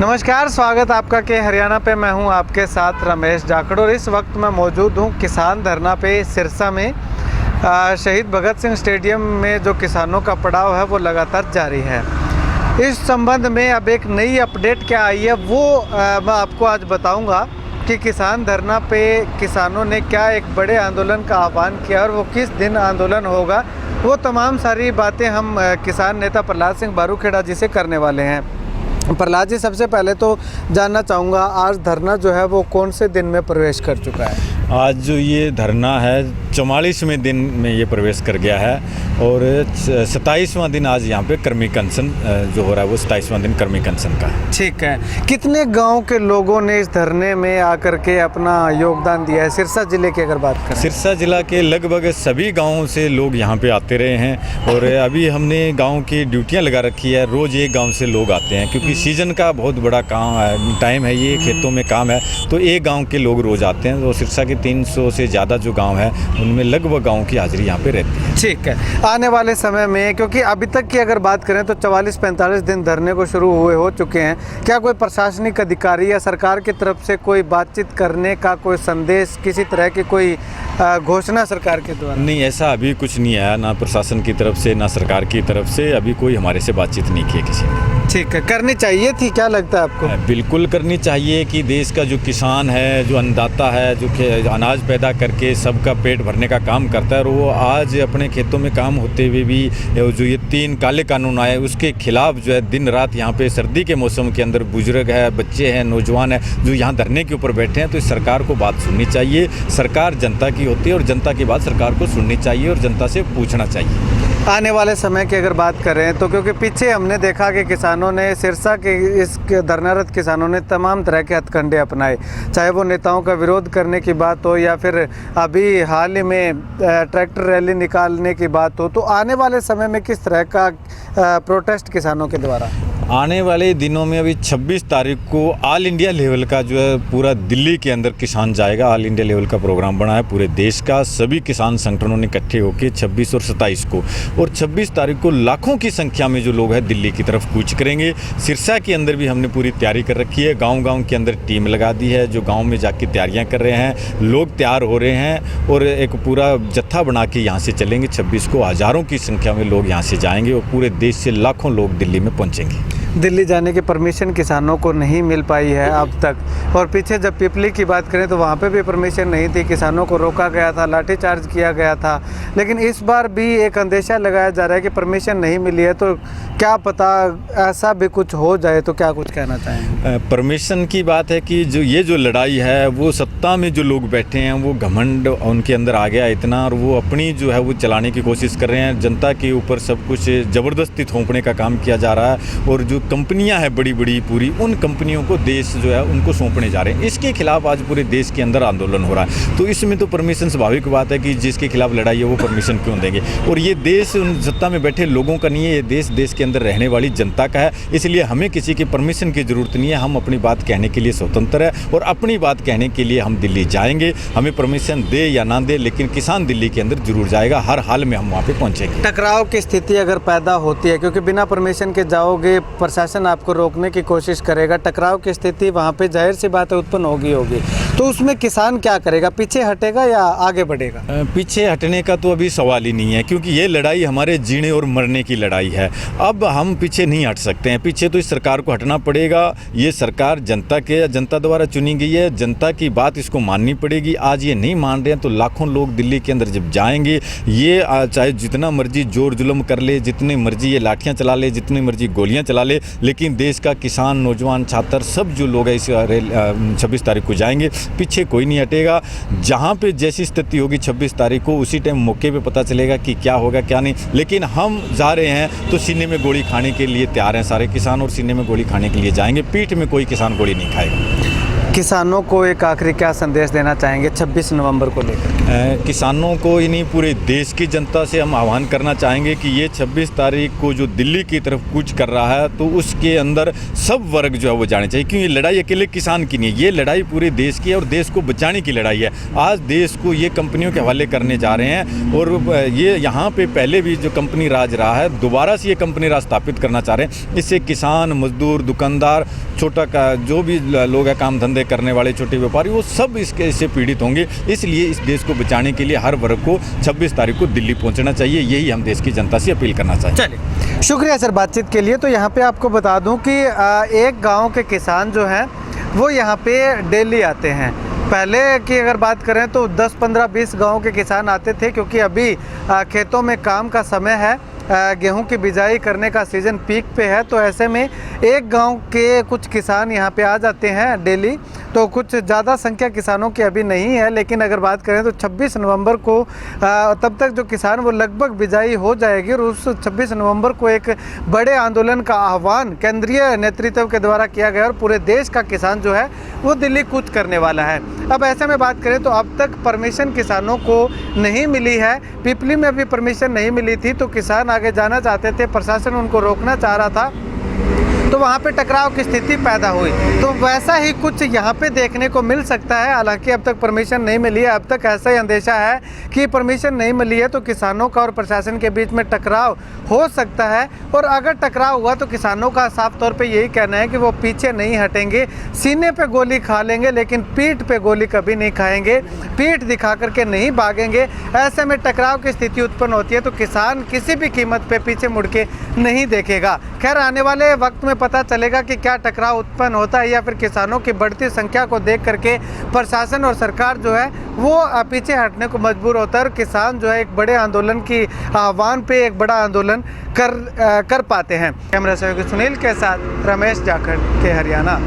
नमस्कार, स्वागत आपका के हरियाणा पे। मैं हूं आपके साथ रमेश जाखड़ और इस वक्त मैं मौजूद हूं किसान धरना पे सिरसा में। शहीद भगत सिंह स्टेडियम में जो किसानों का पड़ाव है वो लगातार जारी है। इस संबंध में अब एक नई अपडेट क्या आई है वो मैं आपको आज बताऊंगा कि किसान धरना पे किसानों ने क्या एक बड़े आंदोलन का आह्वान किया और वो किस दिन आंदोलन होगा। वो तमाम सारी बातें हम किसान नेता प्रहलाद सिंह बारूखेड़ा जी से करने वाले हैं। प्रहलाद जी, सबसे पहले तो जानना चाहूँगा, आज धरना जो है वो कौन से दिन में प्रवेश कर चुका है? आज जो ये धरना है 44वें दिन में ये प्रवेश कर गया है और 27वां दिन आज यहाँ पे कर्मिक अनशन जो हो रहा है वो 27वां दिन कर्मिक अनशन का है। ठीक है, कितने गांव के लोगों ने इस धरने में आकर के अपना योगदान दिया है? सिरसा जिले की अगर बात करें, सिरसा जिला के लगभग सभी गाँवों से लोग यहाँ पे आते रहे हैं और अभी हमने गाँव की ड्यूटियाँ लगा रखी है। रोज़ एक गाँव से लोग आते हैं क्योंकि सीजन का बहुत बड़ा टाइम है, ये खेतों में काम है, तो एक गाँव के लोग रोज़ आते हैं। तो सिरसा के 300 से ज़्यादा जो गांव है उनमें लगभग गाँव की हाजिरी यहाँ पे रहती है। ठीक है, आने वाले समय में, क्योंकि अभी तक की अगर बात करें तो 44-45 दिन धरने को शुरू हुए हो चुके हैं, क्या कोई प्रशासनिक अधिकारी या सरकार की तरफ से कोई बातचीत करने का कोई संदेश, किसी तरह की कोई घोषणा सरकार के द्वारा? नहीं, ऐसा अभी कुछ नहीं आया, ना प्रशासन की तरफ से ना सरकार की तरफ से अभी कोई हमारे से बातचीत नहीं की है किसी ने। ठीक है, करनी चाहिए थी, क्या लगता है आपको? बिल्कुल करनी चाहिए कि देश का जो किसान है, जो अन्नदाता है, जो अनाज पैदा करके सबका पेट भरने का काम करता है, और वो आज अपने खेतों में काम होते हुए भी जो ये 3 काले कानून आए उसके खिलाफ जो है दिन रात यहाँ पे सर्दी के मौसम के अंदर बुजुर्ग है, बच्चे हैं, नौजवान हैं जो यहाँ धरने के ऊपर बैठे हैं। तो इस सरकार को बात सुननी चाहिए। सरकार जनता की होती है और जनता की बात सरकार को सुननी चाहिए और जनता से पूछना चाहिए। आने वाले समय की अगर बात करें तो क्योंकि पीछे हमने देखा कि किसानों ने, सिरसा के इस धरनारत किसानों ने तमाम तरह के हथकंडे अपनाए, चाहे वो नेताओं का विरोध करने की बात हो या फिर अभी हाल ही में ट्रैक्टर रैली निकालने की बात हो। तो आने वाले समय में किस तरह का प्रोटेस्ट किसानों के द्वारा? आने वाले दिनों में अभी 26 तारीख को ऑल इंडिया लेवल का जो है पूरा दिल्ली के अंदर किसान जाएगा। ऑल इंडिया लेवल का प्रोग्राम बना है पूरे देश का, सभी किसान संगठनों ने इकट्ठे होकर 26 और 27 को, और 26 तारीख को लाखों की संख्या में जो लोग हैं दिल्ली की तरफ कूच करेंगे। सिरसा के अंदर भी हमने पूरी तैयारी कर रखी है, गाँव के अंदर टीम लगा दी है जो गाँव में जाके तैयारियाँ कर रहे हैं, लोग तैयार हो रहे हैं और एक पूरा जत्था बना के यहाँ से चलेंगे। 26 को हज़ारों की संख्या में लोग यहाँ से जाएंगे और पूरे देश से लाखों लोग दिल्ली में पहुँचेंगे। दिल्ली जाने की परमिशन किसानों को नहीं मिल पाई है अब तक, और पीछे जब पिपली की बात करें तो वहाँ पे भी परमिशन नहीं थी, किसानों को रोका गया था, लाठीचार्ज किया गया था। लेकिन इस बार भी एक अंदेशा लगाया जा रहा है कि परमिशन नहीं मिली है, तो क्या पता ऐसा भी कुछ हो जाए। तो क्या कुछ कहना चाहेंगे? परमिशन की बात है कि जो लड़ाई है वो सत्ता में जो लोग बैठे हैं वो घमंड उनके अंदर आ गया इतना, और वो अपनी जो है वो चलाने की कोशिश कर रहे हैं। जनता के ऊपर सब कुछ ज़बरदस्ती थोपने का काम किया जा रहा है और जो कंपनियां हैं बड़ी बड़ी पूरी, उन कंपनियों को देश जो है उनको सौंपने जा रहे हैं। इसके खिलाफ आज पूरे देश के अंदर आंदोलन हो रहा है। तो इसमें तो परमिशन स्वाभाविक बात है कि जिसके खिलाफ लड़ाई है वो परमिशन क्यों देंगे। और ये देश उन सत्ता में बैठे लोगों का नहीं है, ये देश के अंदर रहने वाली जनता का है। इसलिए हमें किसी की परमिशन की ज़रूरत नहीं है। हम अपनी बात कहने के लिए स्वतंत्र है और अपनी बात कहने के लिए हम दिल्ली जाएंगे। हमें परमिशन दे या ना दे, लेकिन किसान दिल्ली के अंदर जरूर जाएगा। हर हाल में हम वहाँ पे पहुँचेंगे। टकराव की स्थिति अगर पैदा होती है, क्योंकि बिना परमिशन के जाओगे, प्रशासन आपको रोकने की कोशिश करेगा, टकराव की स्थिति वहाँ पे जाहिर सी बात है उत्पन्न होगी, तो उसमें किसान क्या करेगा? पीछे हटेगा या आगे बढ़ेगा? पीछे हटने का तो अभी सवाल ही नहीं है, क्योंकि ये लड़ाई हमारे जीने और मरने की लड़ाई है। अब हम पीछे नहीं हट सकते हैं, पीछे तो इस सरकार को हटना पड़ेगा। ये सरकार जनता द्वारा चुनी गई है, जनता की बात इसको माननी पड़ेगी। आज ये नहीं मान रहे हैं तो लाखों लोग दिल्ली के अंदर जब जाएंगे, ये चाहे जितना मर्जी जोर जुल्म कर ले, जितनी मर्जी ये लाठियाँ चला ले, जितनी मर्जी गोलियाँ चला ले, लेकिन देश का किसान, नौजवान, छात्र सब जो लोग हैं इस 26 तारीख को जाएंगे। पीछे कोई नहीं हटेगा। जहाँ पे जैसी स्थिति होगी 26 तारीख को, उसी टाइम मौके पे पता चलेगा कि क्या होगा क्या नहीं। लेकिन हम जा रहे हैं तो सीने में गोली खाने के लिए तैयार हैं सारे किसान, और सीने में गोली खाने के लिए जाएंगे। पीठ में कोई किसान गोली नहीं खाएगा। किसानों को एक आखिरी क्या संदेश देना चाहेंगे 26 नवंबर को लेकर? किसानों को इन्हीं पूरे देश की जनता से हम आह्वान करना चाहेंगे कि ये 26 तारीख को जो दिल्ली की तरफ कूच कर रहा है तो उसके अंदर सब वर्ग जो है वो जाने चाहिए, क्योंकि ये लड़ाई अकेले किसान की नहीं है, ये लड़ाई पूरे देश की है और देश को बचाने की लड़ाई है। आज देश को ये कंपनियों के हवाले करने जा रहे हैं और ये यहाँ पे पहले भी जो कंपनी राज रहा है दोबारा से ये कंपनी राज स्थापित करना चाह रहे हैं। इससे किसान, मजदूर, दुकानदार, छोटा का जो भी लोग हैं काम धंधे करने वाले, छोटे व्यापारी, वो सब इससे पीड़ित होंगे। इसलिए इस देश को बचाने के लिए हर वर्ग को 26 तारीख को दिल्ली पहुंचना चाहिए, यही हम देश की जनता से अपील करना चाहिए। चलिए, शुक्रिया सर बातचीत के लिए। तो यहाँ पे आपको बता दूं कि एक गांव के किसान जो हैं वो यहाँ पे डेली आते हैं। पहले की अगर बात करें तो 10, 15, 20 गाँव के किसान आते थे, क्योंकि अभी खेतों में काम का समय है, गेहूं की बिजाई करने का सीज़न पीक पे है। तो ऐसे में एक गांव के कुछ किसान यहाँ पे आ जाते हैं डेली। तो कुछ ज़्यादा संख्या किसानों की अभी नहीं है, लेकिन अगर बात करें तो 26 नवंबर को तब तक जो किसान वो लगभग बिजाई हो जाएगी और उस 26 नवंबर को एक बड़े आंदोलन का आह्वान केंद्रीय नेतृत्व के द्वारा किया गया और पूरे देश का किसान जो है वो दिल्ली कूच करने वाला है। अब ऐसे में बात करें तो अब तक परमिशन किसानों को नहीं मिली है। पिपली में भी परमिशन नहीं मिली थी, तो किसान आगे जाना चाहते थे, प्रशासन उनको रोकना चाह रहा था, तो वहाँ पे टकराव की स्थिति पैदा हुई। तो वैसा ही कुछ यहाँ पे देखने को मिल सकता है। हालांकि अब तक परमिशन नहीं मिली है, अब तक ऐसा ही अंदेशा है कि परमिशन नहीं मिली है तो किसानों का और प्रशासन के बीच में टकराव हो सकता है। और अगर टकराव हुआ तो किसानों का साफ तौर पे यही कहना है कि वो पीछे नहीं हटेंगे, सीने पे गोली खा लेंगे लेकिन पीठ पे गोली कभी नहीं खाएंगे, पीठ दिखा करके नहीं भागेंगे। ऐसे में टकराव की स्थिति उत्पन्न होती है तो किसान किसी भी कीमत पे पीछे मुड़ के नहीं देखेगा। खैर, आने वाले वक्त में पता चलेगा कि क्या टकराव उत्पन्न होता है या फिर किसानों की बढ़ती संख्या को देख करके प्रशासन और सरकार जो है वो पीछे हटने को मजबूर होता है और किसान जो है एक बड़े आंदोलन की आह्वान पे एक बड़ा आंदोलन कर पाते हैं। कैमरा सहयोगी सुनील के साथ रमेश जाखड़ के हरियाणा।